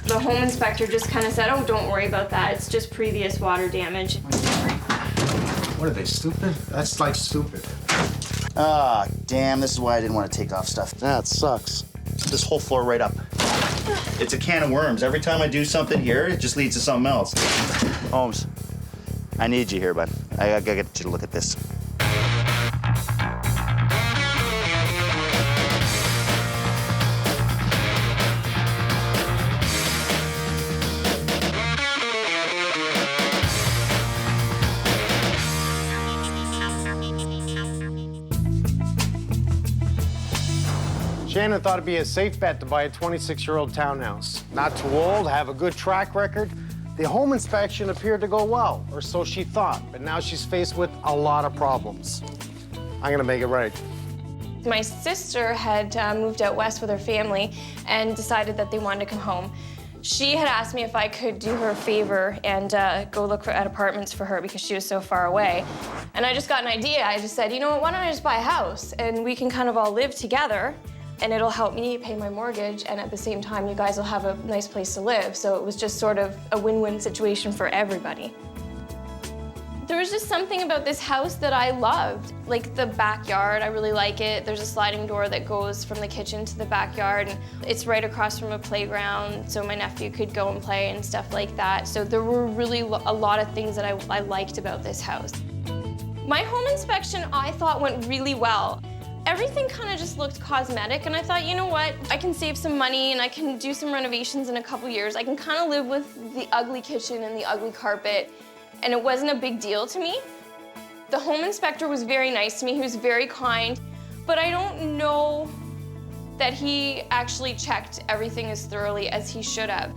The home inspector just kind of said, oh, don't worry about that. It's just previous water damage. What are they, stupid? That's like stupid. Ah, damn, this is why I didn't want to take off stuff. That sucks. This whole floor right up. It's a can of worms. Every time I do something here, it just leads to something else. Holmes, I need you here, bud. I gotta get you to look at this. Shannon thought it'd be a safe bet to buy a 26-year-old townhouse. Not too old, have a good track record. The home inspection appeared to go well, or so she thought, but now she's faced with a lot of problems. I'm gonna make it right. My sister had moved out west with her family and decided that they wanted to come home. She had asked me if I could do her a favor and go look at apartments for her because she was so far away. And I just got an idea. I just said, you know what, why don't I just buy a house and we can kind of all live together and it'll help me pay my mortgage and at the same time you guys will have a nice place to live. So it was just sort of a win-win situation for everybody. There was just something about this house that I loved. Like the backyard, I really like it. There's a sliding door that goes from the kitchen to the backyard. And it's right across from a playground, so my nephew could go and play and stuff like that. So there were really a lot of things that I liked about this house. My home inspection, I thought, went really well. Everything kind of just looked cosmetic, and I thought, you know what? I can save some money and I can do some renovations in a couple years. I can kind of live with the ugly kitchen and the ugly carpet. And it wasn't a big deal to me. The home inspector was very nice to me. He was very kind, but I don't know that he actually checked everything as thoroughly as he should have.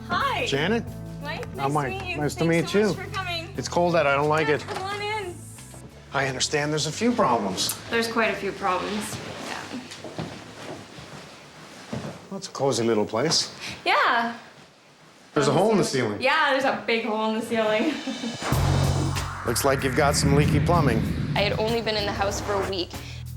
Hi. Shannon? Mike, Oh, nice Mike. to meet you. Nice to Thanks meet so you. much for coming. It's cold out, I don't like it. Come on in. I understand there's a few problems. There's quite a few problems. Yeah. Well, it's a cozy little place. Yeah. There's a hole in the ceiling. Yeah, there's a big hole in the ceiling. Looks like you've got some leaky plumbing. I had only been in the house for a week.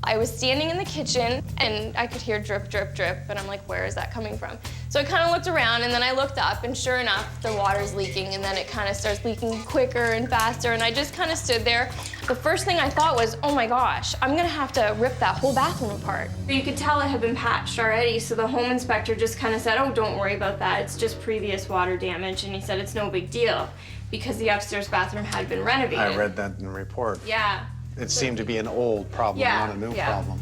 I was standing in the kitchen and I could hear drip, drip, drip, and I'm like, where is that coming from? So I kind of looked around and then I looked up and sure enough, the water's leaking and then it kind of starts leaking quicker and faster and I just kind of stood there. The first thing I thought was, oh my gosh, I'm gonna have to rip that whole bathroom apart. You could tell it had been patched already, so the home inspector just kind of said, oh, don't worry about that. It's just previous water damage, and he said it's no big deal because the upstairs bathroom had been renovated. I read that in the report. Yeah. It seemed to be an old problem, Yeah, not a new yeah. problem.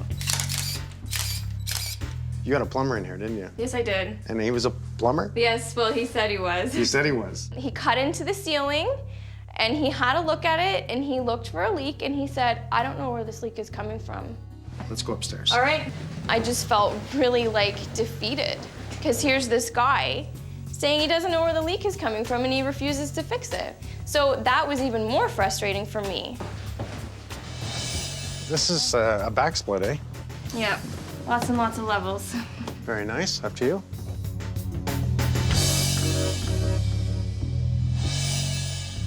You got a plumber in here, didn't you? Yes, I did. And he was a plumber? Yes, well, he said he was. He said he was. He cut into the ceiling and he had a look at it and he looked for a leak and he said, I don't know where this leak is coming from. Let's go upstairs. All right. I just felt really like defeated because here's this guy saying he doesn't know where the leak is coming from and he refuses to fix it. So that was even more frustrating for me. This is a backsplit, eh? Yeah, lots and lots of levels. Very nice. Up to you.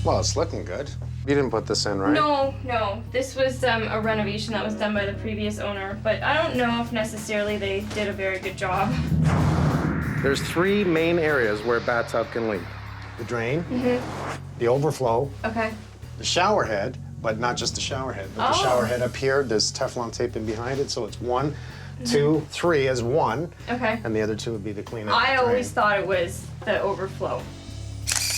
Well, it's looking good. You didn't put this in, right? No, no. This was a renovation that was done by the previous owner, but I don't know if necessarily they did a very good job. There's three main areas where a bathtub can leak. The drain, the overflow, Okay. the shower head, but not just the shower head, but the shower head up here, there's Teflon tape in behind it, so it's 1, 2, 3 as one, Okay. and the other 2 would be the cleanup. I always thought it was the overflow.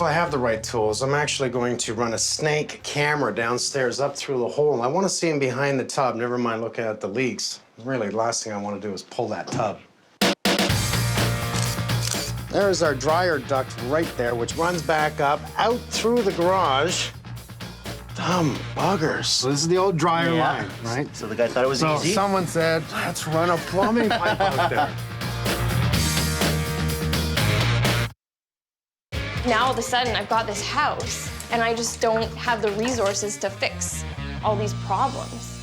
Well, I have the right tools. I'm actually going to run a snake camera downstairs up through the hole. I want to see him behind the tub, never mind looking at the leaks. Really, the last thing I want to do is pull that tub. There's our dryer duct right there, which runs back up, out through the garage. Dumb buggers. So this is the old dryer line, right? So the guy thought it was So easy? someone said, let's run a plumbing pipe out there. Now all of a sudden I've got this house and I just don't have the resources to fix all these problems.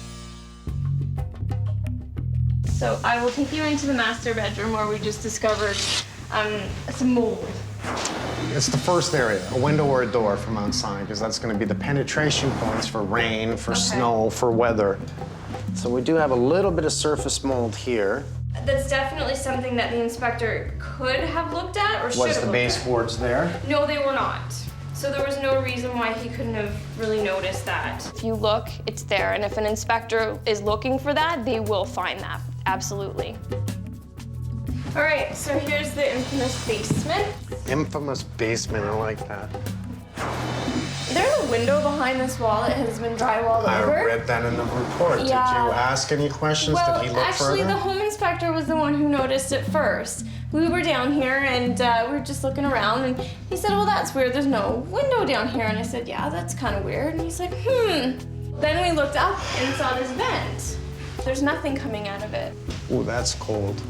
So I will take you into the master bedroom where we just discovered some mold. It's the first area, a window or a door from outside, because that's going to be the penetration points for rain, for snow, for weather. So we do have a little bit of surface mold here. That's definitely something that the inspector could have looked at or should have Was the looked at. baseboards there? No, they were not. So there was no reason why he couldn't have really noticed that. If you look, it's there. And if an inspector is looking for that, they will find that, absolutely. All right, so here's the infamous basement. Infamous basement, I like that. There's a window behind this wall that has been drywalled I over. read that in the report. Did you Yeah. ask any questions? Well, Did he look actually, further? the home inspector was the one who noticed it first. We were down here and we were just looking around, and he said, "Well, that's weird. There's no window down here." And I said, "Yeah, that's kind of weird." And he's like, Then we looked up and saw this vent. There's nothing coming out of it. Oh, that's cold.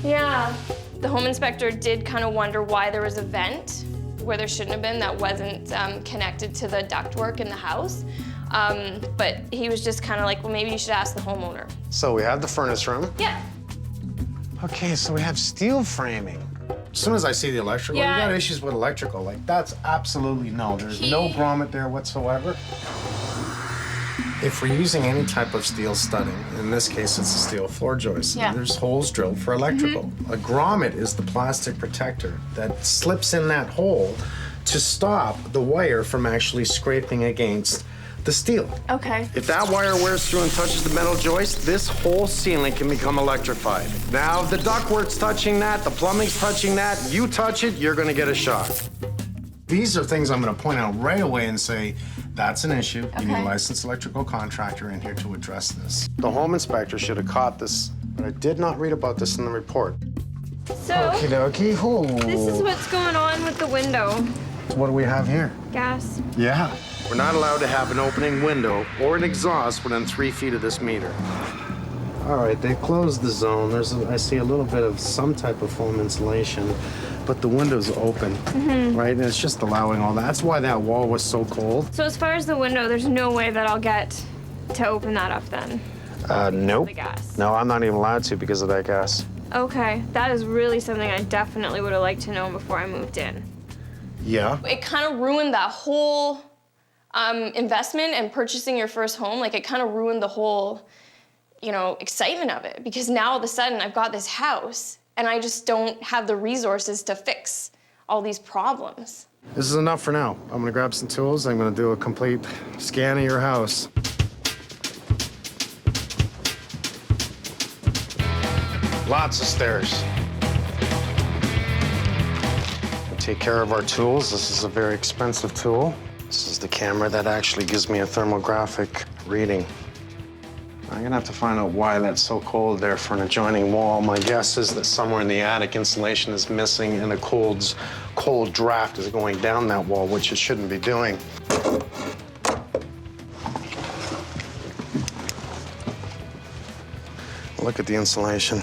Yeah. The home inspector did kind of wonder why there was a vent where there shouldn't have been that wasn't connected to the ductwork in the house. But he was just kind of like, well, maybe you should ask the homeowner. So we have the furnace room. Yeah. Okay, so we have steel framing. As soon as I see the electrical, Yeah. you got issues with electrical. Like, that's absolutely no. There's no grommet there whatsoever. If we're using any type of steel studding, in this case it's a steel floor joist, Yeah. there's holes drilled for electrical. A grommet is the plastic protector that slips in that hole to stop the wire from actually scraping against the steel. Okay. If that wire wears through and touches the metal joist, this whole ceiling can become electrified. Now, if the ductwork's touching that, the plumbing's touching that, you touch it, you're gonna get a shock. These are things I'm gonna point out right away and say, that's an issue. You need a Okay. licensed electrical contractor in here to address this. The home inspector should have caught this, but I did not read about this in the report. So, Okie dokie. this is what's going on with the window. What do we have here? Gas. Yeah. We're not allowed to have an opening window or an exhaust within 3 feet of this meter. All right, they closed the zone. I see a little bit of some type of foam insulation, but the window's open, right? And it's just allowing all that. That's why that wall was so cold. So as far as the window, there's no way that I'll get to open that up then. Nope. The gas. No, I'm not even allowed to because of that gas. Okay, that is really something I definitely would have liked to know before I moved in. Yeah. It kind of ruined that whole investment and purchasing your first home. Like, it kind of ruined the whole, excitement of it, because now all of a sudden I've got this house and I just don't have the resources to fix all these problems. This is enough for now. I'm gonna grab some tools. I'm gonna do a complete scan of your house. Lots of stairs. We'll take care of our tools. This is a very expensive tool. This is the camera that actually gives me a thermographic reading. I'm gonna have to find out why that's so cold there for an adjoining wall. My guess is that somewhere in the attic insulation is missing and a cold draft is going down that wall, which it shouldn't be doing. Look at the insulation.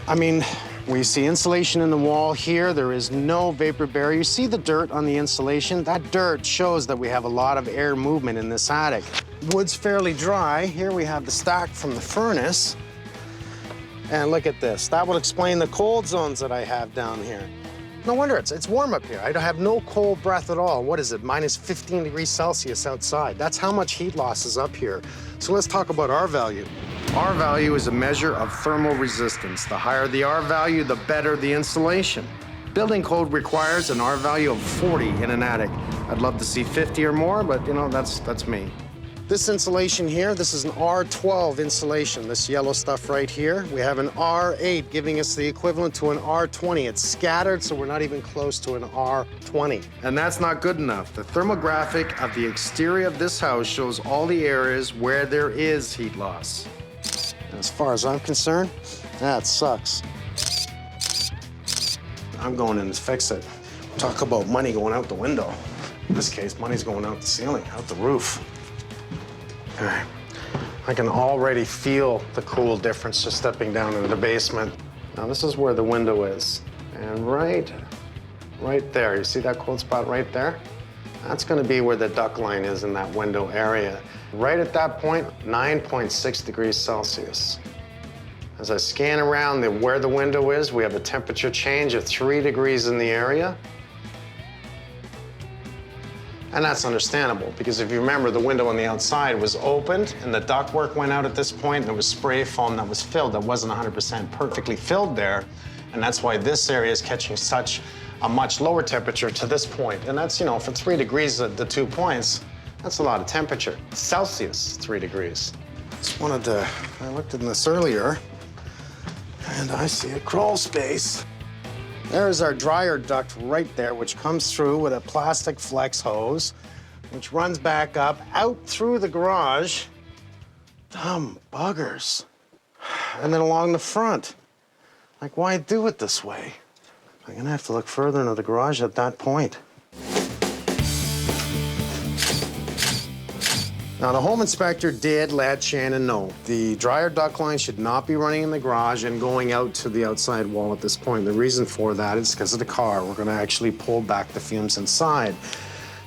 I mean, we see insulation in the wall here. There is no vapor barrier. You see the dirt on the insulation? That dirt shows that we have a lot of air movement in this attic. Wood's fairly dry. Here we have the stack from the furnace. And look at this. That will explain the cold zones that I have down here. No wonder it's warm up here. I have no cold breath at all. What is it, minus 15 degrees Celsius outside? That's how much heat loss is up here. So let's talk about R value. R value is a measure of thermal resistance. The higher the R value, the better the insulation. Building code requires an R value of 40 in an attic. I'd love to see 50 or more, but that's me. This insulation here, this is an R12 insulation, this yellow stuff right here. We have an R8 giving us the equivalent to an R20. It's scattered, so we're not even close to an R20. And that's not good enough. The thermographic of the exterior of this house shows all the areas where there is heat loss. And as far as I'm concerned, that sucks. I'm going in to fix it. Talk about money going out the window. In this case, money's going out the ceiling, out the roof. All right. I can already feel the cool difference just stepping down into the basement. Now, this is where the window is. And right there, you see that cold spot right there? That's gonna be where the duct line is in that window area. Right at that point, 9.6 degrees Celsius. As I scan around where the window is, we have a temperature change of 3 degrees in the area. And that's understandable, because if you remember, the window on the outside was opened and the ductwork went out at this point, and there was spray foam that was filled that wasn't 100% perfectly filled there. And that's why this area is catching such a much lower temperature to this point. And that's, you know, for 3 degrees at the 2 points, that's a lot of temperature. Celsius, 3 degrees. Just wanted to, I looked in this earlier, and I see a crawl space. There's our dryer duct right there, which comes through with a plastic flex hose, which runs back up, out through the garage. Dumb buggers. And then along the front. Like, why do it this way? I'm gonna have to look further into the garage at that point. Now, the home inspector did let Shannon know the dryer duct line should not be running in the garage and going out to the outside wall at this point. The reason for that is because of the car. We're gonna actually pull back the fumes inside.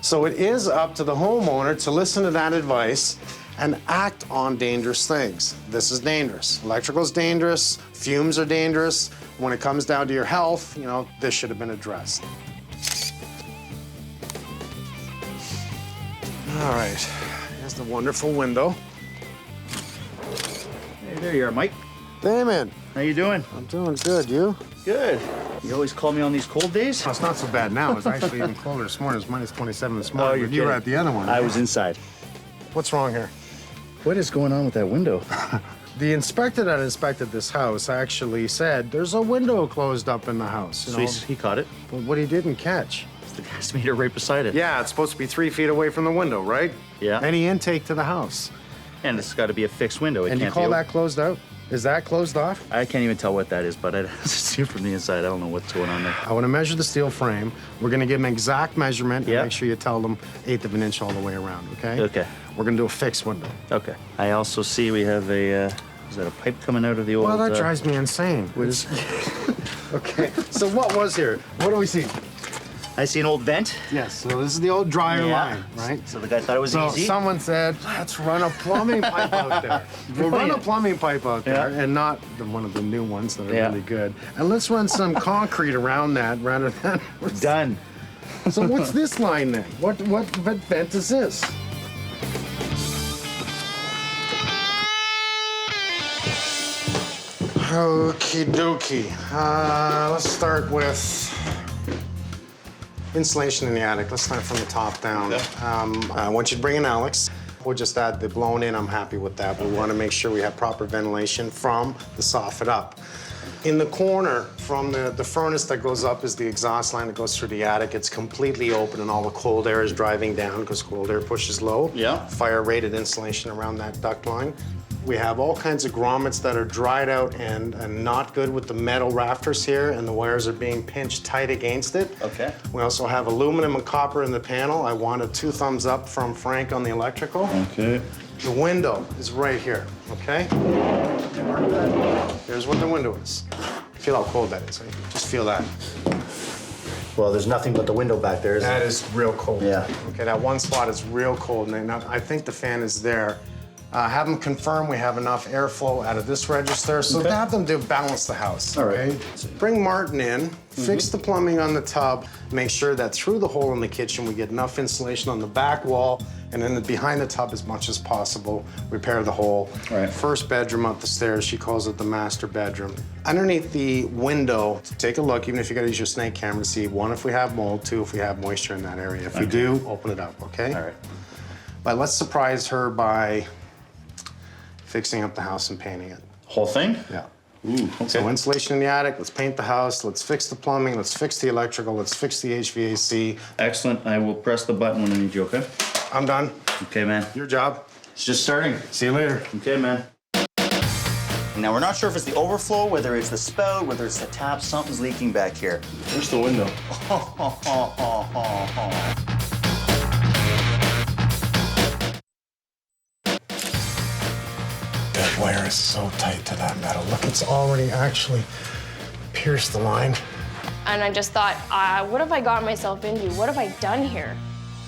So it is up to the homeowner to listen to that advice and act on dangerous things. This is dangerous. Electrical's dangerous, fumes are dangerous. When it comes down to your health, you know, this should have been addressed. All right. Here's the wonderful window. Hey, there you are, Mike. Damon, How you doing? I'm doing good. You? Good. You always call me on these cold days? Oh, it's not so bad now. It's actually even colder this morning. It's minus 27 this morning. Oh, you're But you were kidding. at the other one. I was inside. What's wrong here? What is going on with that window? The inspector that inspected this house actually said there's a window closed up in the house. You So know, he caught it. but what he didn't catch. It's the gas meter right beside it. Yeah, it's supposed to be 3 feet away from the window, right? Yeah. Any intake to the house. And it's got to be a fixed window. It And you can't call be that closed out? Is that closed off? I can't even tell what that is, but I see it from the inside. I don't know what's going on there. I want to measure the steel frame. We're going to give an exact measurement and Yeah. make sure you tell them 1/8 of an inch all the way around, okay? Okay. We're going to do a fixed window. Okay. I also see we have a, is that a pipe coming out of the old... Well, that drives me insane. Okay, so what was here? What do we see? I see an old vent. Yes, so this is the old dryer line, right? So the guy thought it was So easy. someone said, let's run a plumbing pipe out there. We'll run a plumbing pipe out there, Yeah. and not one of the new ones that are Yeah. really good. And let's run some concrete around that rather than... Done. So what's this line then? What vent is this? Okie dokie. Let's start with insulation in the attic. Let's start from the top down. I want you to bring in Alex. We'll just add the blown in. I'm happy with that. We want to make sure we have proper ventilation from the soffit up. In the corner from the furnace that goes up is the exhaust line that goes through the attic. It's completely open and all the cold air is driving down because cold air pushes low. Yeah. Fire rated insulation around that duct line. We have all kinds of grommets that are dried out and not good with the metal rafters here, and the wires are being pinched tight against it. Okay. We also have aluminum and copper in the panel. I wanted 2 thumbs up from Frank on the electrical. Okay. The window is right here, okay? Here's what the window is. Feel how cold that is, right? Just feel that. Well, there's nothing but the window back there, That is real cold. Yeah. Okay, that one spot is real cold, and I think the fan is there. Have them confirm we have enough airflow out of this register, so Okay. have them do balance the house, All right. okay? Bring Martin in, fix the plumbing on the tub, make sure that through the hole in the kitchen we get enough insulation on the back wall, and then behind the tub as much as possible, repair the hole. All right. First bedroom up the stairs, she calls it the master bedroom. Underneath the window, take a look, even if you gotta use your snake camera to see, 1, if we have mold, 2, if we have moisture in that area. If we do, open it up, okay? All right. But let's surprise her by fixing up the house and painting it. Whole thing? Yeah. Ooh, okay. So insulation in the attic, let's paint the house, let's fix the plumbing, let's fix the electrical, let's fix the HVAC. Excellent. I will press the button when I need you, okay? I'm done. Okay, man. Your job. It's just starting. See you later. Okay, man. Now, we're not sure if it's the overflow, whether it's the spout, whether it's the tap. Something's leaking back here. Where's the window? That wire is so tight to that metal. Look, it's already actually pierced the line. And I just thought, what have I gotten myself into? What have I done here?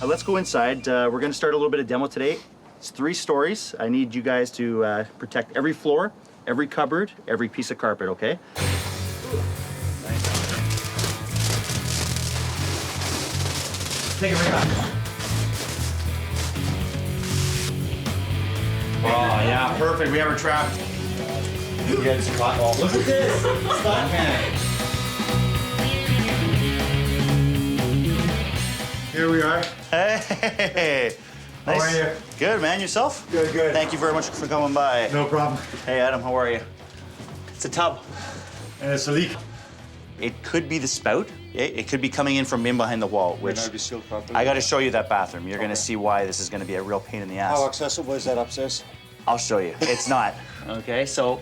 Let's go inside. We're going to start a little bit of demo today. It's 3 stories. I need you guys to protect every floor, every cupboard, every piece of carpet, okay? Take it right back. Oh, yeah, perfect. We have her trapped. You guys caught. Oh, look at this. Stop panic. Here we are. Hey. How Nice. are you? Good, man. Yourself? Good, good. Thank you very much for coming by. No problem. Hey, Adam, how are you? It's a tub. And it's a leak. It could be the spout. It could be coming in from in behind the wall, which May not be sealed properly. I got to show you that bathroom. You're going to see why this is going to be a real pain in the ass. How accessible is that upstairs? I'll show you. It's not. Okay, so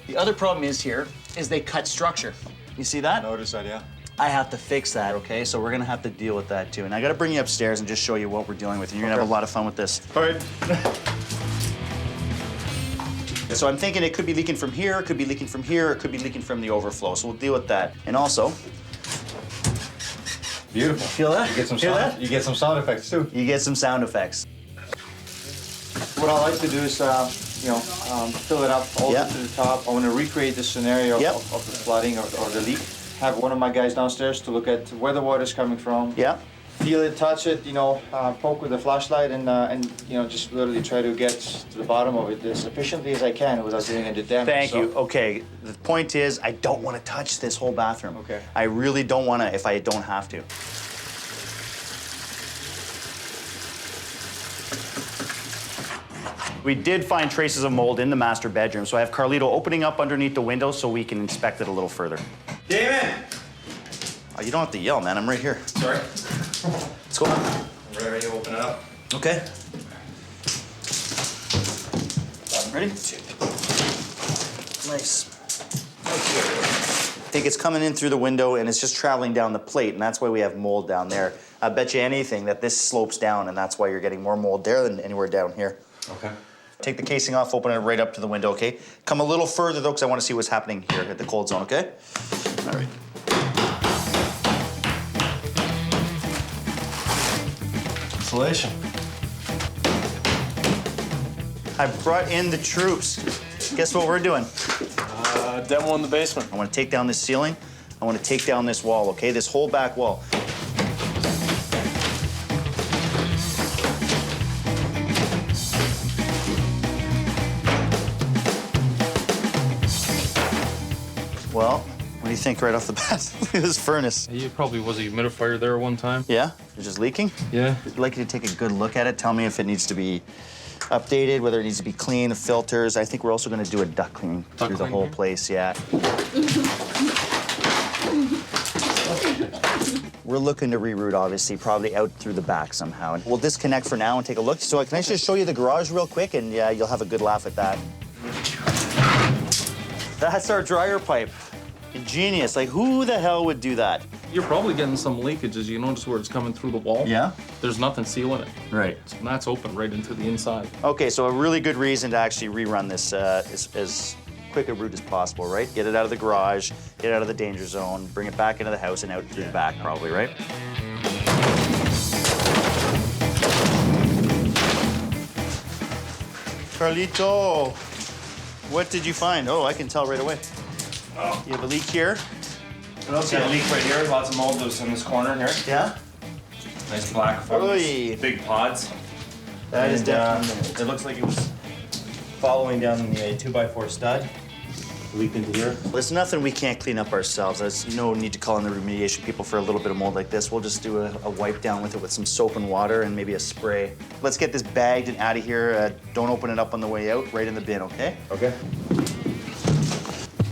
the other problem is here is they cut structure. You see that? Notice that, yeah. I have to fix that, okay? So we're gonna have to deal with that too. And I gotta bring you upstairs and just show you what we're dealing with. And you're gonna have a lot of fun with this. All right. So I'm thinking it could be leaking from here, it could be leaking from here, it could be leaking from the overflow. So we'll deal with that. And also, Beautiful. feel that? You get some Feel sound. that? You get some sound effects too. You get some sound effects. What I like to do is, fill it up all Yeah. the way to the top. I want to recreate the scenario Yep. of the flooding or the leak. Have one of my guys downstairs to look at where the water's coming from. Yeah. Feel it, touch it, poke with a flashlight and just literally try to get to the bottom of it as efficiently as I can without doing any damage. Thank So- you. Okay, the point is I don't want to touch this whole bathroom. Okay. I really don't want to if I don't have to. We did find traces of mold in the master bedroom, so I have Carlito opening up underneath the window so we can inspect it a little further. Damon! Oh, you don't have to yell, man. I'm right here. Sorry. Let's go. I'm ready to open it up. Okay. Ready? Nice. I think it's coming in through the window and it's just traveling down the plate, and that's why we have mold down there. I bet you anything that this slopes down, and that's why you're getting more mold there than anywhere down here. Okay. Take the casing off, open it right up to the window, okay? Come a little further though, because I want to see what's happening here at the cold zone, okay? All right. Insulation. I brought in the troops. Guess what we're doing? Demo in the basement. I want to take down this ceiling. I want to take down this wall, okay? This whole back wall. Well, what do you think right off the bat? Look at this furnace. You probably was a humidifier there one time. Yeah? It's just leaking? Yeah. I'd like you to take a good look at it. Tell me if it needs to be updated, whether it needs to be cleaned, the filters. I think we're also going to do a duct cleaning through the cleaning whole here? place, yeah. We're looking to reroute, obviously, probably out through the back somehow. And we'll disconnect for now and take a look. So can I just show you the garage real quick? And yeah, you'll have a good laugh at that. That's our dryer pipe. Ingenious. Like, who the hell would do that? You're probably getting some leakages. You notice where it's coming through the wall? Yeah? There's nothing sealing it. Right. And that's open right into the inside. Okay, so a really good reason to actually rerun this as quick a route as possible, right? Get it out of the garage, get it out of the danger zone, bring it back into the house and out through the back probably, right? Carlito, what did you find? Oh, I can tell right away. Oh. You have a leak here? What else? Yeah, leak right here. Lots of mold loose in this corner here. Yeah? Nice black fungus. Oy. Big pods. That is And, definitely it looks like it was following down the 2x4 stud. Leaked into here. There's nothing we can't clean up ourselves. There's no need to call in the remediation people for a little bit of mold like this. We'll just do a wipe down with it with some soap and water and maybe a spray. Let's get this bagged and out of here. Don't open it up on the way out. Right in the bin, okay? Okay.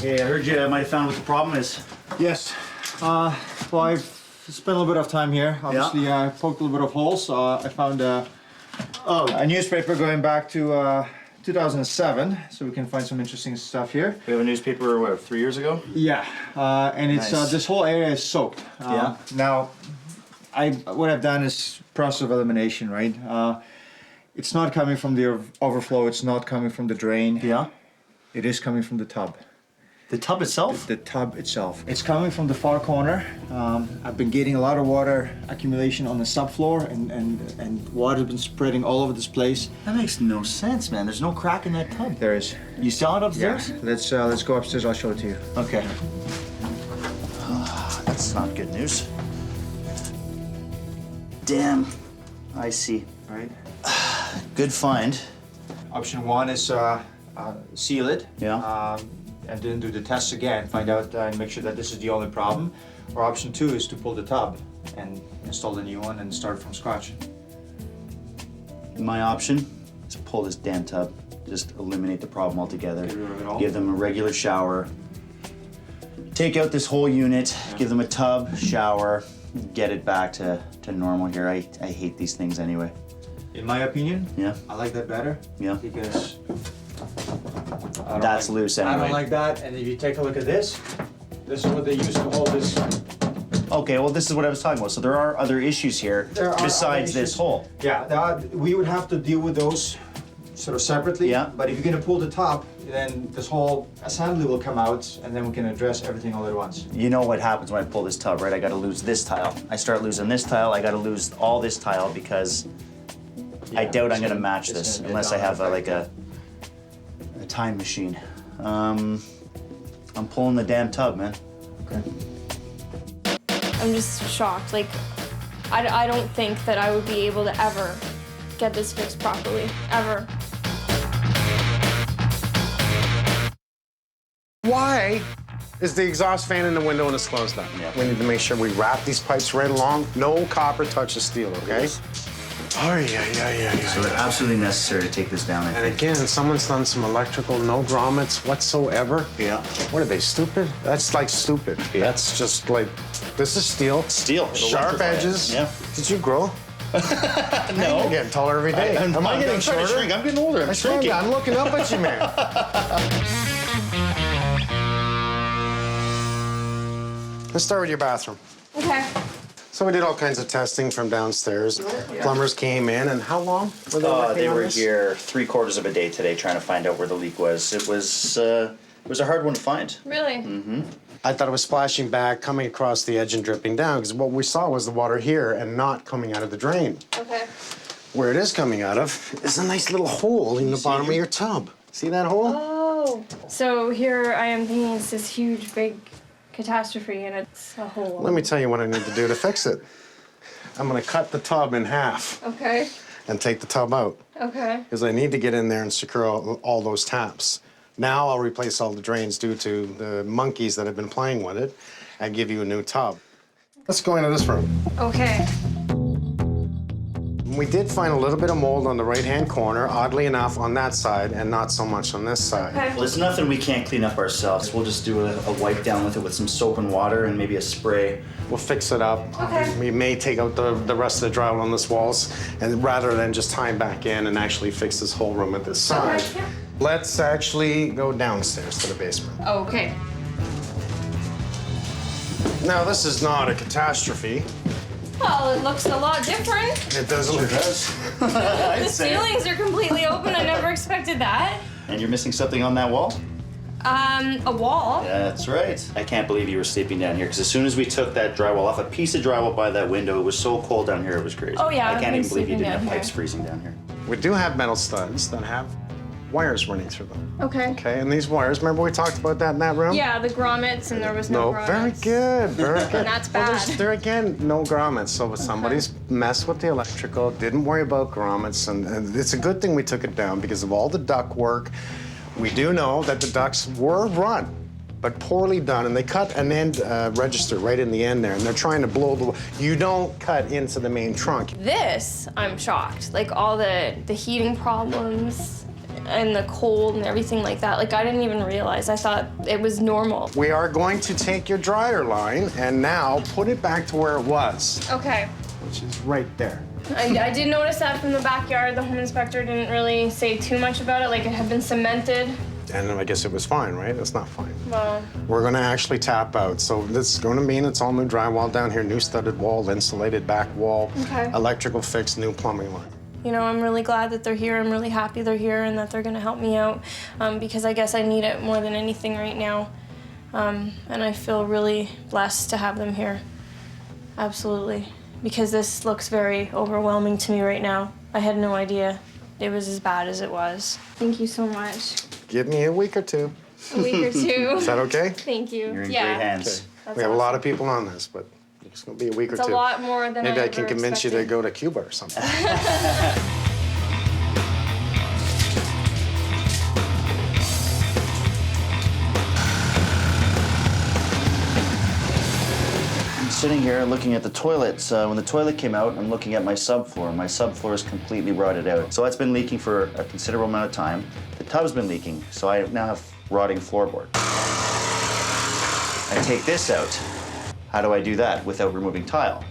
Hey, I heard you might have found what the problem is. Yes. Well, I've spent a little bit of time here. Obviously, I poked a little bit of holes. I found a newspaper going back to 2007, so we can find some interesting stuff here. We have a newspaper, what, 3 years ago? Yeah, and it's Nice. this whole area is soaked. Yeah. Now, what I've done is process of elimination, right? It's not coming from the overflow. It's not coming from the drain. Yeah. It is coming from the tub. The tub itself? The tub itself. It's coming from the far corner. I've been getting a lot of water accumulation on the subfloor, and water's been spreading all over this place. That makes no sense, man. There's no crack in that tub. There is. You saw it upstairs? Let's go upstairs. I'll show it to you. Okay. That's not good news. Damn. I see. Right. Good find. Option one is seal it. Yeah. And then do the tests again, find out and make sure that this is the only problem. Or option two is to pull the tub and install the new one and start from scratch. My option is pull this damn tub. Just eliminate the problem altogether. Get rid of it all? Give them a regular shower. Take out this whole unit, give them a tub, shower, get it back to normal here. I hate these things anyway. In my opinion, Yeah. I like that better. Yeah. Because I don't That's loose I anyway. don't like that. And if you take a look at this is what they use to hold this. Okay, well this is what I was talking about. So there are other issues here There are besides other this issues. hole. Yeah, we would have to deal with those sort of separately. Yeah. But if you're gonna pull the top, then this whole assembly will come out, and then we can address everything all at once. You know what happens when I pull this tub, right? I gotta lose this tile. I start losing this tile, I gotta lose all this tile because I Yeah, doubt it's I'm gonna gonna- match it's this gonna get unless I done have like a time machine. I'm pulling the damn tub, man. Okay. I'm just shocked. Like, I don't think that I would be able to ever get this fixed properly, ever. Why is the exhaust fan in the window and it's closed up? Yeah. We need to make sure we wrap these pipes right along. No copper touches steel, okay? Oh, yeah. So they're absolutely necessary to take this down, I And think. again, someone's done some electrical, no grommets whatsoever. Yeah. What are they, stupid? That's like stupid. That's just like, this is steel. Steel. Sharp Electrify it. edges. Yeah. Did you grow? No. I'm getting taller every day. I'm Am I getting trying to shorter? shrink. I'm getting older. I'm I swear to shrinking. God, I'm looking up at you, man. Let's start with your bathroom. Okay. So we did all kinds of testing from downstairs. Plumbers came in, and how long were they working They on were this? here 3/4 of a day today trying to find out where the leak was. It was a hard one to find. Really? I thought it was splashing back, coming across the edge and dripping down, because what we saw was the water here and not coming out of the drain. Okay. Where it is coming out of is a nice little hole in the bottom of your tub. See that hole? Oh. So here I am thinking it's this huge, big catastrophe, and it's a hole. Let me tell you what I need to do to fix it. I'm gonna cut the tub in half Okay. and take the tub out, Okay. because I need to get in there and secure all those taps. Now I'll replace all the drains due to the monkeys that have been playing with it and give you a new tub. Let's go into this room. Okay. We did find a little bit of mold on the right-hand corner, oddly enough, on that side, and not so much on this side. Okay. Well, there's nothing we can't clean up ourselves. We'll just do a wipe down with it with some soap and water and maybe a spray. We'll fix it up. Okay. We may take out the rest of the drywall on this walls, and rather than just tie back in and actually fix this whole room at this side. Okay, yeah. Let's actually go downstairs to the basement. Okay. Now, this is not a catastrophe. Well, it looks a lot different. It does look The ceilings are completely open. I never expected that. And you're missing something on that wall? A wall. That's right. I can't believe you were sleeping down here, because as soon as we took that drywall off, a piece of drywall by that window, it was so cold down here, it was crazy. Oh, yeah, I I've can't been even believe you sleeping didn't down have pipes here. freezing down here. We do have metal studs that have wires running through them. Okay. Okay, and these wires, remember we talked about that in that room? Yeah, the grommets, and there was no grommets. very good, very good. And that's Well, bad. there again, no grommets. So somebody's messed with the electrical, didn't worry about grommets, and it's a good thing we took it down because of all the duct work. We do know that the ducts were run, but poorly done, and they cut an end register right in the end there, and they're trying to blow the. You don't cut into the main trunk. This, I'm shocked. Like all the heating problems and the cold and everything like that. Like I didn't even realize. I thought it was normal. We are going to take your dryer line and now put it back to where it was, Okay. which is right there. I did notice that from the backyard. The home inspector didn't really say too much about it. Like it had been cemented. And I guess it was fine, right? It's not fine. Well, We're gonna actually tap out. So this is gonna mean it's all new drywall down here, new studded wall, insulated back wall, Okay. electrical fix, new plumbing line. you know, I'm really glad that they're here. I'm really happy they're here and that they're gonna help me out because I guess I need it more than anything right now. And I feel really blessed to have them here. Absolutely. Because this looks very overwhelming to me right now. I had no idea it was as bad as it was. Thank you so much. Give me a week or two. A week or two. Is that okay? Thank you. You're in yeah. great hands. That's We have a lot of awesome. people on this, but it's gonna be a week It's or a two. lot more than Maybe I I can ever convince you to expected. go to Cuba or something. sitting here looking at the toilets. When the toilet came out, I'm looking at my subfloor. My subfloor is completely rotted out. So that's been leaking for a considerable amount of time. The tub's been leaking, so I now have rotting floorboard. I take this out. How do I do that without removing tile?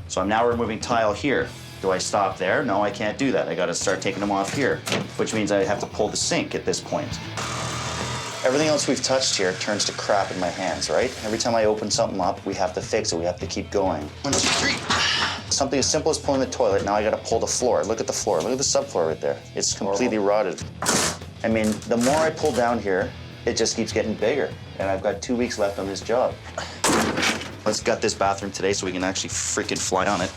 So I'm now removing tile here. Do I stop there? No, I can't do that. I gotta start taking them off here, which means I have to pull the sink at this point. Everything else we've touched here turns to crap in my hands, right? Every time I open something up, we have to fix it. We have to keep going. 1, 2, 3. Something as simple as pulling the toilet, now I gotta pull the floor. Look at the floor. Look at the subfloor right there. It's completely rotted. I mean, the more I pull down here, it just keeps getting bigger. And I've got 2 weeks left on this job. Let's gut this bathroom today so we can actually freaking fly on it.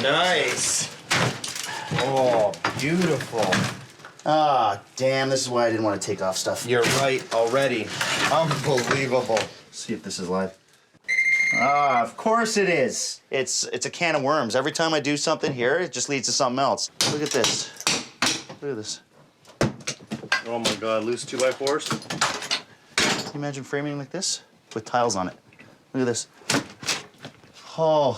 Nice. Oh, beautiful. Ah, damn, this is why I didn't want to take off stuff. You're right already. Unbelievable. See if this is live. Ah, of course it is. It's a can of worms. Every time I do something here, it just leads to something else. Look at this. Look at this. Oh my God, loose 2x4s? Can you imagine framing like this with tiles on it? Look at this. Holy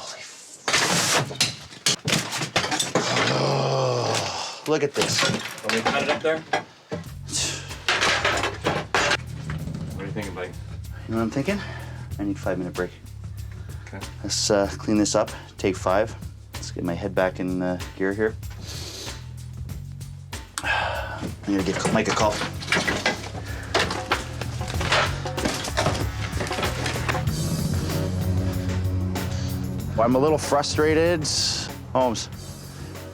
oh, look at this. Want me to cut it up there? What are you thinking, buddy? You know what I'm thinking? I need a 5-minute break. Okay. Let's clean this up, take 5. Let's get my head back in gear here. I'm gonna give Mike a call. Well, I'm a little frustrated. Holmes,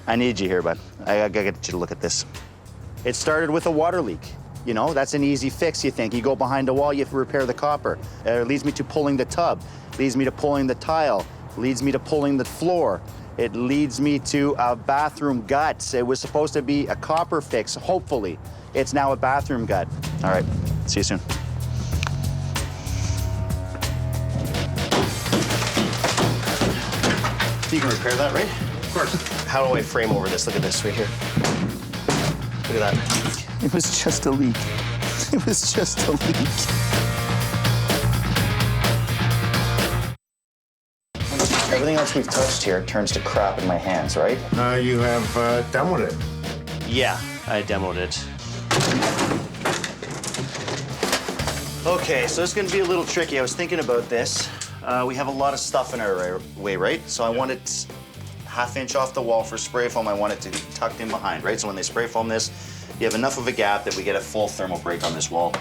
I need you here, bud. I gotta get you to look at this. It started with a water leak. You know, that's an easy fix, you think. You go behind a wall, you have to repair the copper. It leads me to pulling the tub, leads me to pulling the tile, leads me to pulling the floor. It leads me to a bathroom gut. It was supposed to be a copper fix, hopefully. It's now a bathroom gut. All right, see you soon. You can repair that, right? Of course. How do I frame over this? Look at this right here. Look at that. It was just a leak. It was just a leak. Everything else we've touched here turns to crap in my hands, right? You have demoed it. Yeah, I demoed it. Okay, so it's gonna be a little tricky. I was thinking about this. We have a lot of stuff in our way, right? So I want it 1/2 inch off the wall for spray foam. I want it to be tucked in behind, right? So when they spray foam this, you have enough of a gap that we get a full thermal break on this wall.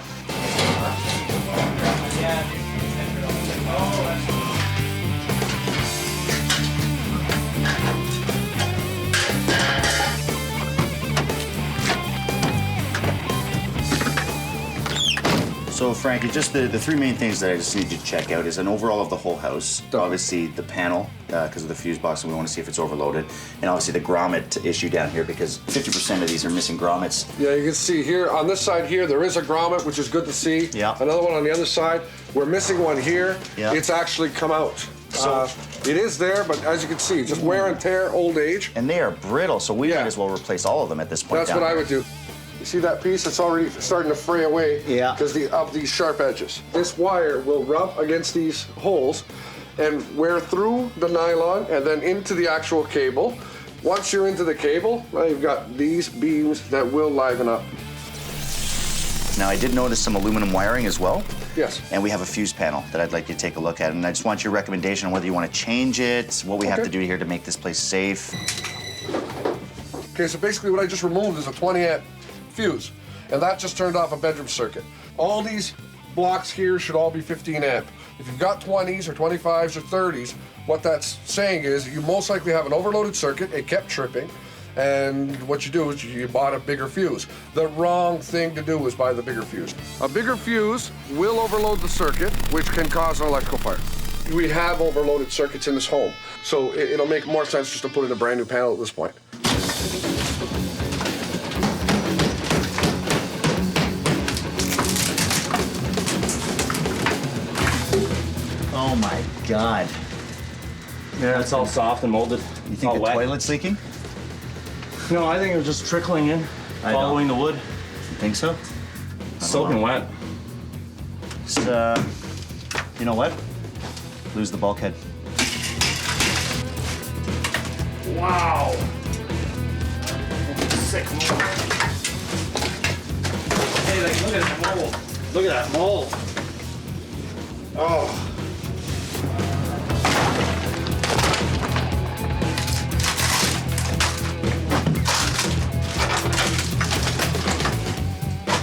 So Frankie, just the 3 main things that I just need you to check out is an overall of the whole house. Obviously the panel, because of the fuse box, and we want to see if it's overloaded. And obviously the grommet issue down here, because 50% of these are missing grommets. Yeah, you can see here, on this side here, there is a grommet, which is good to see. Yeah. Another one on the other side. We're missing one here. Yeah. It's actually come out. So- It is there, but as you can see, just wear and tear, old age. And they are brittle, so we Yeah. might as well replace all of them at this point. That's down what I here. would do. You see that piece? It's already starting to fray away Yeah. because of these sharp edges. This wire will rub against these holes and wear through the nylon and then into the actual cable. Once you're into the cable, now you've got these beams that will liven up. Now I did notice some aluminum wiring as well. Yes. And we have a fuse panel that I'd like you to take a look at. And I just want your recommendation on whether you want to change it, what we have to do here to make this place safe. Okay, so basically what I just removed is a 20 amp fuse, and that just turned off a bedroom circuit. All these blocks here should all be 15 amp. If you've got 20s or 25s or 30s, what that's saying is you most likely have an overloaded circuit, it kept tripping, and what you do is you bought a bigger fuse. The wrong thing to do is buy the bigger fuse. A bigger fuse will overload the circuit, which can cause an electrical fire. We have overloaded circuits in this home, so it'll make more sense just to put in a brand new panel at this point. Oh my God. Yeah, it's all soft and molded. You think all the wet. toilet's leaking? No, I think it was just trickling in, I know. following the wood. You think so? Soaking wet. It's, You know what? Lose the bulkhead. Wow. Sick mold. Hey, like, look at that mold. Look at that mold. Oh.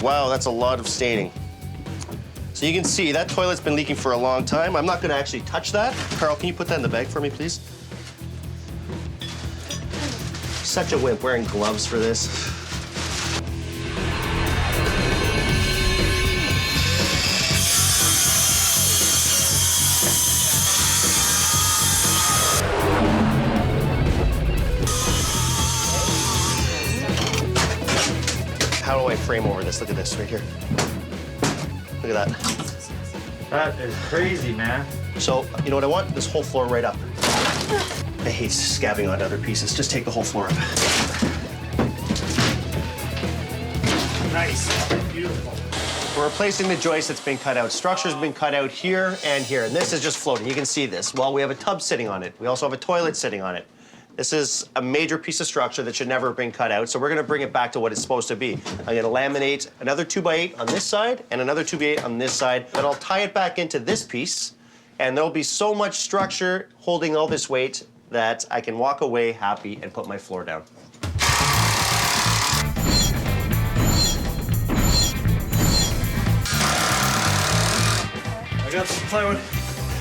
Wow, that's a lot of staining. So you can see that toilet's been leaking for a long time. I'm not gonna actually touch that. Carl, can you put that in the bag for me, please? Such a wimp wearing gloves for this. How do I frame over this? Look at this right here. Look at that. That is crazy, man. So, you know what I want? This whole floor right up. I hate scabbing on other pieces. Just take the whole floor up. Nice. Beautiful. We're replacing the joist that's been cut out. Structure's been cut out here and here, and this is just floating. You can see this. Well, we have a tub sitting on it. We also have a toilet sitting on it. This is a major piece of structure that should never have been cut out, so we're gonna bring it back to what it's supposed to be. I'm gonna laminate another 2x8 on this side and another 2x8 on this side, then I'll tie it back into this piece, and there'll be so much structure holding all this weight that I can walk away happy and put my floor down. I got some plywood.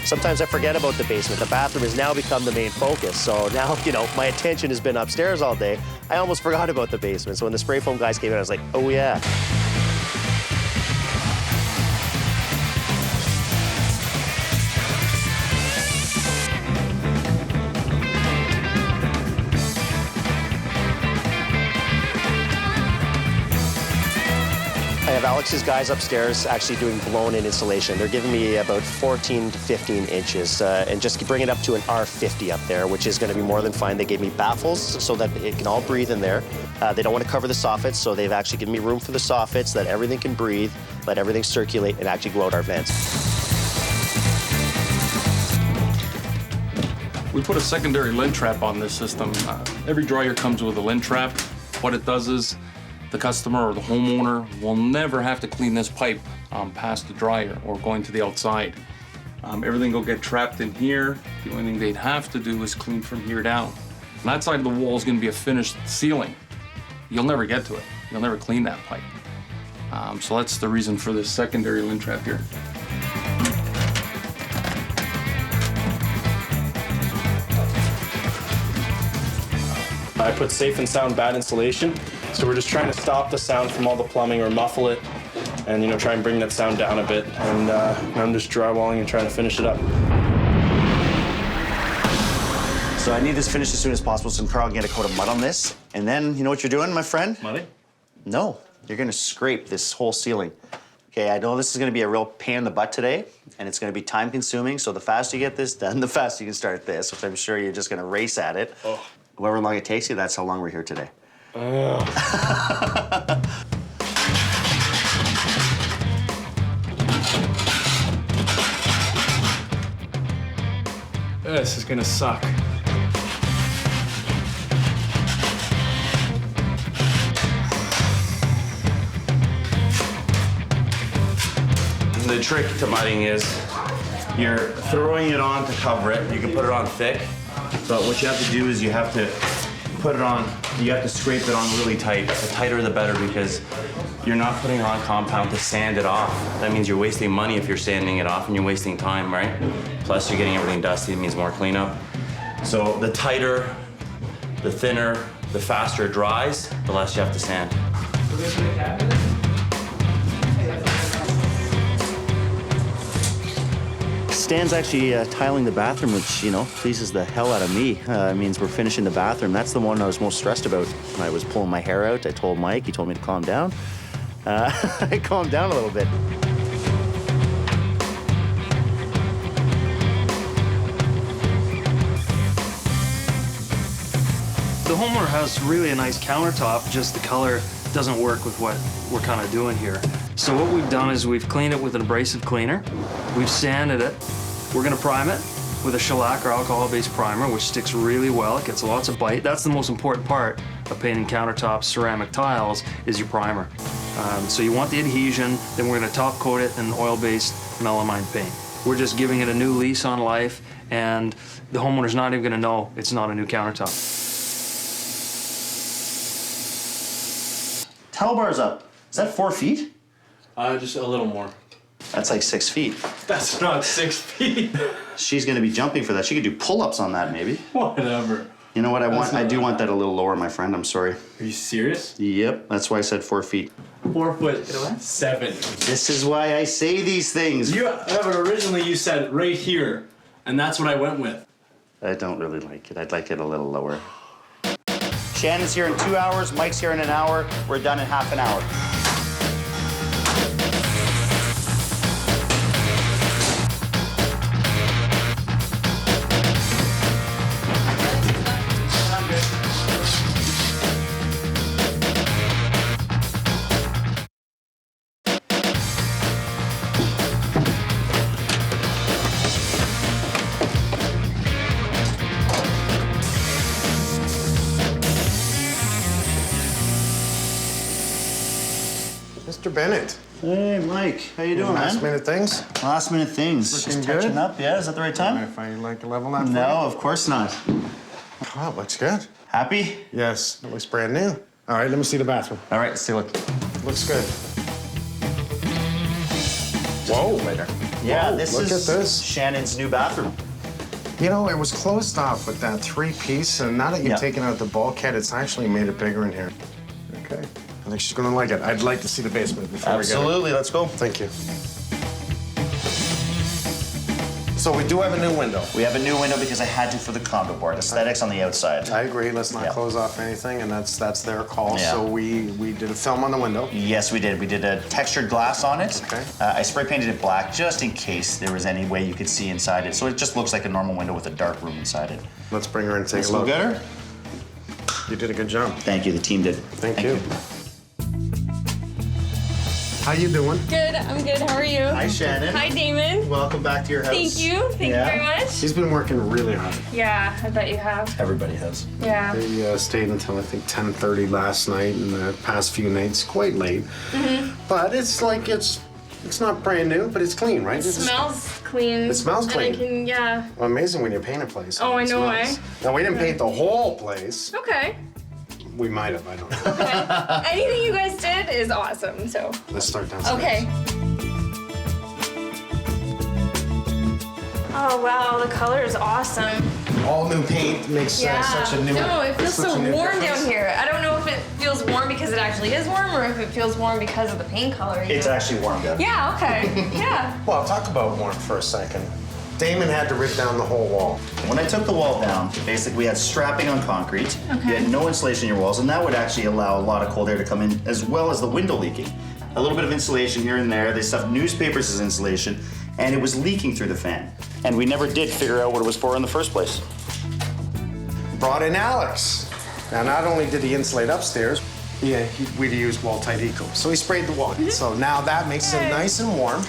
Sometimes I forget about the basement. The bathroom has now become the main focus. So now, you know, my attention has been upstairs all day. I almost forgot about the basement. So when the spray foam guys came in, I was like, oh yeah. I have Alex's guys upstairs actually doing blown-in insulation. They're giving me about 14 to 15 inches and just bring it up to an R50 up there, which is going to be more than fine. They gave me baffles so that it can all breathe in there. They don't want to cover the soffits, so they've actually given me room for the soffits, that everything can breathe, let everything circulate, and actually go out our vents. We put a secondary lint trap on this system. Every dryer comes with a lint trap. What it does is the customer or the homeowner will never have to clean this pipe past the dryer or going to the outside. Everything will get trapped in here. The only thing they'd have to do is clean from here down. And that side of the wall is going to be a finished ceiling. You'll never get to it. You'll never clean that pipe. So that's the reason for this secondary lint trap here. I put safe and sound bad insulation. So we're just trying to stop the sound from all the plumbing or muffle it and, you know, try and bring that sound down a bit. And I'm just drywalling and trying to finish it up. So I need this finished as soon as possible, so Carl can get a coat of mud on this. And then, you know what you're doing, my friend? Muddy? No, you're gonna scrape this whole ceiling. Okay, I know this is gonna be a real pain in the butt today, and it's gonna be time consuming, so the faster you get this done, the faster you can start this, which I'm sure you're just gonna race at it. Oh. However long it takes you, that's how long we're here today. This is gonna suck. The trick to mudding is you're throwing it on to cover it. You can put it on thick, but what you have to do is you have to put it on, you have to scrape it on really tight. The tighter the better, because you're not putting it on compound to sand it off. That means you're wasting money if you're sanding it off, and you're wasting time, right? Plus you're getting everything dusty, it means more cleanup. So the tighter, the thinner, the faster it dries, the less you have to sand. Stan's actually tiling the bathroom, which, you know, pleases the hell out of me. It means we're finishing the bathroom. That's the one I was most stressed about. When I was pulling my hair out, I told Mike, he told me to calm down. I calmed down a little bit. The homeowner has really a nice countertop, just the color doesn't work with what we're kind of doing here. So what we've done is we've cleaned it with an abrasive cleaner. We've sanded it. We're gonna prime it with a shellac or alcohol-based primer, which sticks really well. It gets lots of bite. That's the most important part of painting countertops, ceramic tiles, is your primer. So you want the adhesion, then we're gonna top coat it in oil-based melamine paint. We're just giving it a new lease on life, and the homeowner's not even gonna know it's not a new countertop. Towel bar's up. Is that 4 feet? Just a little more. That's like 6 feet. That's not 6 feet. She's gonna be jumping for that. She could do pull-ups on that, maybe. Whatever. You know what I want? I do want that a little lower, my friend. I'm sorry. Are you serious? Yep, that's why I said 4 feet. 4'7". This is why I say these things. But originally you said right here, and that's what I went with. I don't really like it. I'd like it a little lower. Shannon's here in 2 hours. Mike's here in an hour. We're done in half an hour. Mr. Bennett. Hey, Mike. How you doing, Last man? minute things? Last minute things. Looking Just touching good? up. Yeah, is that the right time? If I like level that for No, you? of course not. Oh, looks good. Happy? Yes, it looks brand new. All right, let me see the bathroom. All right, let's take a look. Looks good. Whoa. Yeah, Whoa, this look is at this. Shannon's new bathroom. You know, it was closed off with that 3-piece, and now that you've Yeah. taken out the bulkhead, it's actually made it bigger in here. Okay. I think she's gonna like it. I'd like to see the basement before Absolutely, let's go. we get it. Thank you. So we do have a new window. We have a new window because I had to for the condo board. Aesthetics on the outside. I agree. Let's not Yeah. close off anything, and that's their call. Yeah. So we did a film on the window. Yes, we did. We did a textured glass on it. Okay. I spray painted it black just in case there was any way you could see inside it. So it just looks like a normal window with a dark room inside it. Let's bring her in and take Let's a go look. get her. You did a good job. Thank you. The team did. Thank you. How you doing? Good, I'm good. How are you? Hi, Shannon. Hi, Damon. Welcome back to your house. Thank you. Thank Yeah. you very much. He's been working really hard. Yeah, I bet you have. Everybody has. Yeah. They stayed until I think 10:30 last night, and the past few nights quite late. But it's like it's not brand new, but it's clean, right? It smells clean. It smells And clean. I can, yeah. Amazing when you paint a place. Oh, I It know, smells. Now we didn't paint the whole place. Okay. We might have. I don't know. Okay. Anything you guys did is awesome, so. Let's start downstairs. Okay. Oh, wow, the color is awesome. All new paint makes such a new. No, it feels such so a new warm difference. down here. I don't know if it feels warm because it actually is warm or if it feels warm because of the paint color. It's actually warmed up. Yeah, okay. Yeah. Well, talk about warmth for a second. Damon had to rip down the whole wall. When I took the wall down, basically we had strapping on concrete. You had no insulation in your walls, and that would actually allow a lot of cold air to come in, as well as the window leaking. A little bit of insulation here and there. They stuffed newspapers as insulation, and it was leaking through the fan. And we never did figure out what it was for in the first place. Brought in Alex. Now, not only did he insulate upstairs, we'd used wall-tight eco. So he sprayed the wall. So now that makes it nice and warm.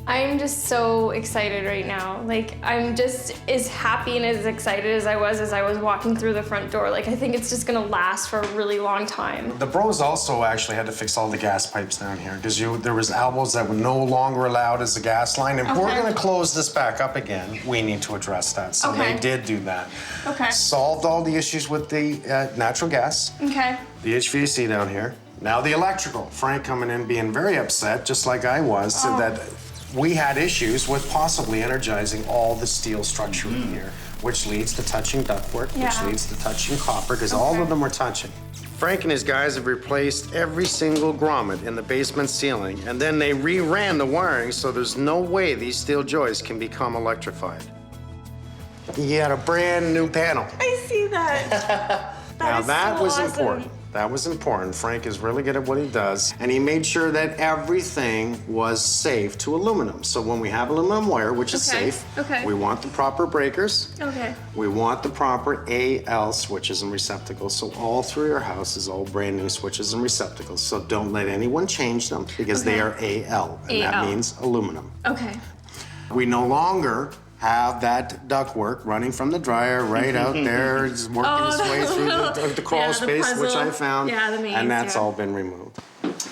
I'm just so excited right now. Like, I'm just as happy and as excited as I was walking through the front door. Like, I think it's just gonna last for a really long time. The bros also actually had to fix all the gas pipes down here because there was elbows that were no longer allowed as a gas line. If we're Okay. gonna close this back up again, we need to address that. So Okay. they did do that. Okay. Solved all the issues with the natural gas, Okay. the HVAC down here. Now the electrical. Frank coming in being very upset, just like I was, so that we had issues with possibly energizing all the steel structure in here, which leads to touching ductwork, which Yeah. leads to touching copper, because all of them were touching. Frank and his guys have replaced every single grommet in the basement ceiling, and then they re-ran the wiring, so there's no way these steel joists can become electrified. You had a brand new panel. I see that. Now is that so was awesome. important. That was important. Frank is really good at what he does. And he made sure that everything was safe to aluminum. So when we have aluminum wire, which is safe, we want the proper breakers. Okay. We want the proper AL switches and receptacles. So all through your house is all brand new switches and receptacles. So don't let anyone change them because they are AL, and that means aluminum. Okay. We no longer have that ductwork running from the dryer right out there, just working its way through the crawl space, which I found, and that's all been removed.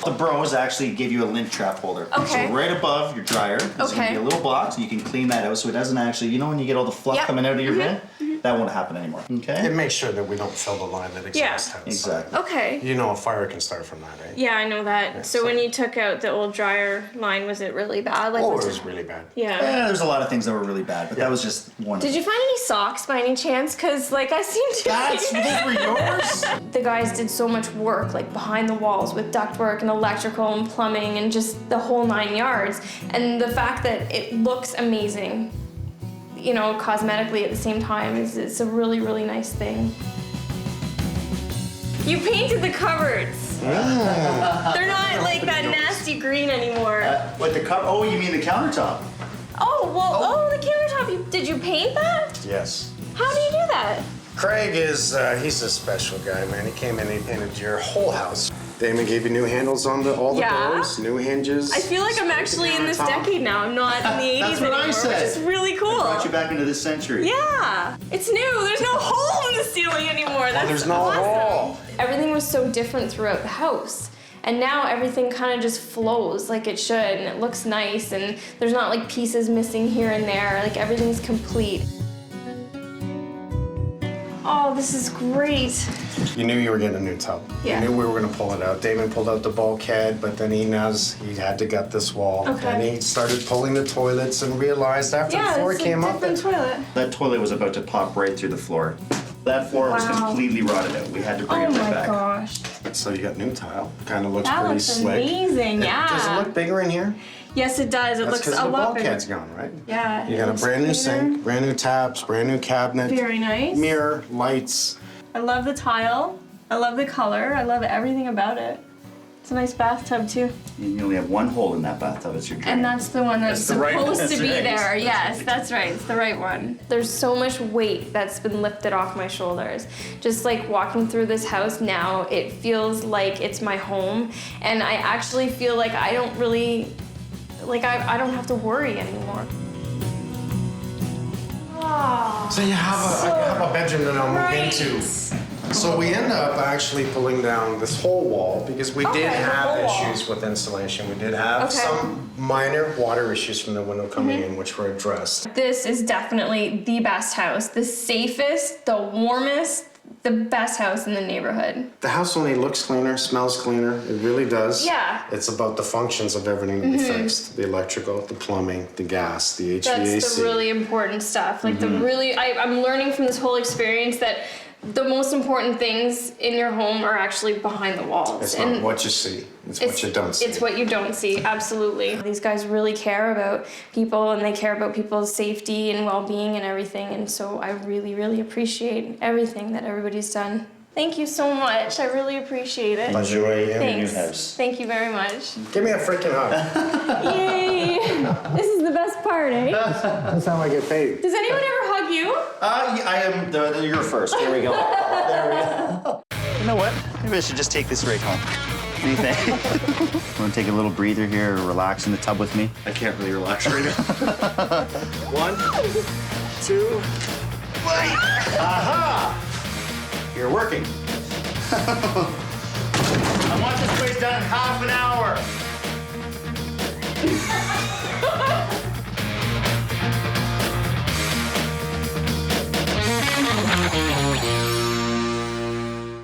The Bros actually give you a lint trap holder. Okay. So right above your dryer, there's gonna be a little box, and you can clean that out so it doesn't actually, you know when you get all the fluff coming out of your vent? That won't happen anymore, okay? It makes sure that we don't fill the line that exhaust has. Exactly. Okay. You know a fire can start from that, right? Yeah, I know that. So when you took out the old dryer line, was it really bad? Like, Oh, it was really bad. Yeah. Yeah, there's a lot of things that were really bad, but that was just one of Did you find any socks by any chance? Cause like I seem to. Those were yours? The guys did so much work, like behind the walls with ductwork and electrical and plumbing and just the whole 9 yards. And the fact that it looks amazing, you know, cosmetically at the same time, it's a really, really nice thing. You painted the cupboards. They're not like that nasty green anymore. What, the cup? Oh, you mean the countertop? Oh, well, the countertop, did you paint that? Yes. How do you do that? Craig is, he's a special guy, man. He came in and he painted your whole house. Damon gave you new handles on all the doors, new hinges. I feel like I'm actually in this decade now. I'm not in the 80s That's what anymore, I said. which is really cool. I brought you back into this century. Yeah, it's new. There's no hole in the ceiling anymore. That's there's no awesome. hole. Everything was so different throughout the house. And now everything kind of just flows like it should, and it looks nice, and there's not like pieces missing here and there. Like everything's complete. Oh, this is great. You knew you were getting a new tub. Yeah. You knew we were gonna pull it out. Damon pulled out the bulkhead, but then he had to gut this wall. Okay. And he started pulling the toilets and realized after the floor it's came a up different that toilet. That toilet was about to pop right through the floor. That floor was completely rotted out. We had to bring Oh it right my back. gosh. So you got new tile. Kind of looks That pretty looks slick. amazing, yeah. Does it look bigger in here? Yes, it does. It That's looks because a the lot bigger. bulkhead's gone, right? Yeah. You it got a looks brand new cleaner. sink, brand new taps, brand new cabinet. Very nice. Mirror, lights. I love the tile. I love the color. I love everything about it. It's a nice bathtub too. And you only have one hole in that bathtub. It's your drain. And that's the one that's the right one. supposed to That's be right. there. Yes, that's right. It's the right one. There's so much weight that's been lifted off my shoulders. Just like walking through this house now, it feels like it's my home. And I actually feel like I don't really, like I don't have to worry anymore. Oh, So you have a bedroom that I'll move into. So we end up actually pulling down this whole wall because we did the have whole wall. issues with insulation. We did have Okay. some minor water issues from the window coming in, which were addressed. This is definitely the best house, the safest, the warmest, the best house in the neighborhood. The house only looks cleaner, smells cleaner. It really does. Yeah. It's about the functions of everything to be fixed. The electrical, the plumbing, the gas, the HVAC. That's the really important stuff. Like I'm learning from this whole experience that the most important things in your home are actually behind the walls. It's not what you see, it's what you don't see. It's what you don't see, absolutely. These guys really care about people and they care about people's safety and well-being and everything. And so I really, really appreciate everything that everybody's done. Thank you so much. I really appreciate it. Enjoy your new Thanks. house. Thank you very much. Give me a freaking hug. Yay! This is the best part, eh? That's how I get paid. Does anyone ever hug you? I am you're first. There we go. There we go. You know what? Maybe I should just take this right home. What do you think? Want to take a little breather here or relax in the tub with me? I can't really relax right now. 1, 2, Aha! You're working. I want this place done in half an hour.